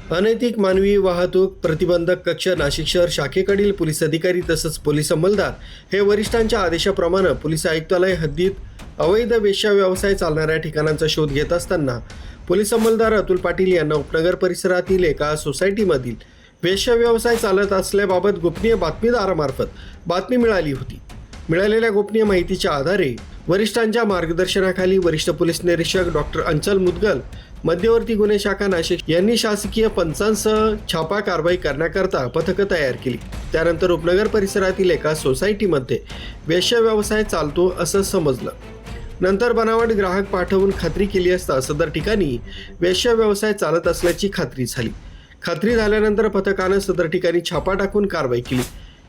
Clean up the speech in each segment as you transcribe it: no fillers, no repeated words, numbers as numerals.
अनैतिक मानवी वाहतूक प्रतिबंधक कक्ष नाशिक शहर शाखेकडील पोलीस अधिकारी तसंच पोलीस अंमलदार हे वरिष्ठांच्या आदेशाप्रमाणे पोलीस आयुक्तालय हद्दीत अवैध वेश्या व्यवसाय चालणाऱ्या ठिकाणांचा शोध घेत असताना पोलीस अंमलदार अतुल पाटील यांना उपनगर परिसरातील एका सोसायटीमधील वेश्या व्यवसाय चालत असल्याबाबत गोपनीय बातमीदारामार्फत बातमी मिळाली होती। मिळालेल्या गोपनीय माहितीच्या आधारे वरिष्ठांच्या मार्गदर्शनाखाली वरिष्ठ पोलीस निरीक्षक डॉक्टर अंचल मुदगल, मध्यवर्ती गुन्हे शाखा नाशिक यांनी शासकीय पंचांसह छापा कारवाई करण्याकरता पथकं तयार केली। त्यानंतर उपनगर परिसरातील एका सोसायटीमध्ये वेश्या व्यवसाय चालतो असं समजलं। नंतर बनावट ग्राहक पाठवून खात्री केली असता सदर ठिकाणी वेश्या व्यवसाय चालत असल्याची खात्री झाली। खात्री झाल्यानंतर पथकानं सदर ठिकाणी छापा टाकून कारवाई केली।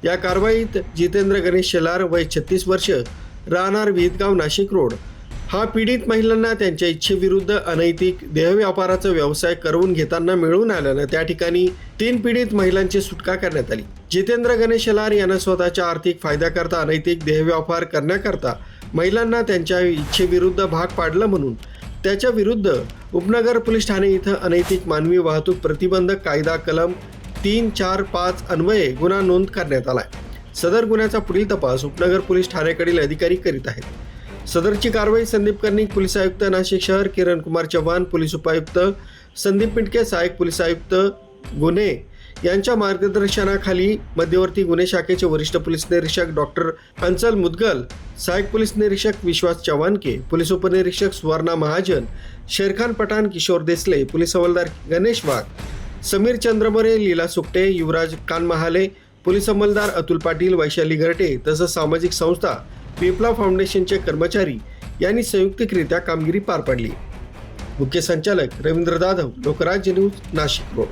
या कारवाईत जितेंद्र गणेश शेलार वय 36 वर्ष राहणार विहितगाव नाशिक रोड हा पीडित महिलांना त्यांच्या इच्छेविरुद्ध अनैतिक देहव्यापाराचा व्यवसाय करवून घेताना मिळून आल्यानं त्या ठिकाणी 3 पीडित महिलांची सुटका करण्यात आली। जितेंद्र गणेश शेलार यांना स्वतःच्या आर्थिक फायद्याकरता अनैतिक देहव्यापार करण्याकरता महिलांना त्यांच्या इच्छेविरुद्ध भाग पाडलं म्हणून त्याच्या विरुद्ध उपनगर पोलीस ठाणे इथं अनैतिक मानवी वाहतूक प्रतिबंधक कायदा कलम 345 अन्वये गुन्हा नोंद करण्यात आलाय। सदर गुन्ह्याचा पुढील तपास उपनगर पोलीस ठाण्याकडील अधिकारी करीत आहेत। सदरची कारवाई संदीप कर्णिक, पोलीस आयुक्त नाशिक शहर, किरण कुमार चव्हाण, पोलीस उपायुक्त संदीप पिंटके, सहाय्यक पोलीस आयुक्त गुन्हे यांच्या मार्गदर्शनाखाली मध्यवर्ती गुन्हे शाखेचे वरिष्ठ पोलीस निरीक्षक डॉक्टर अंचल मुदगल, सहाय्यक पोलीस निरीक्षक विश्वास चव्हाणके, पोलीस उपनिरीक्षक सुवर्णा महाजन, शेरखान पठाण, किशोर देसले, पोलीस हवालदार गणेश वाघ, समीर चंद्रमरे, लीला सुकटे, युवराज कानमहाले, पोलीस अंमलदार अतुल पाटील, वैशाली घरटे तसंच सामाजिक संस्था विप्लव फाउंडेशनचे कर्मचारी यांनी संयुक्तरित्या कामगिरी पार पाडली। मुख्य संचालक रवींद्र जाधव, लोकराज्य न्यूज, नाशिक रोड।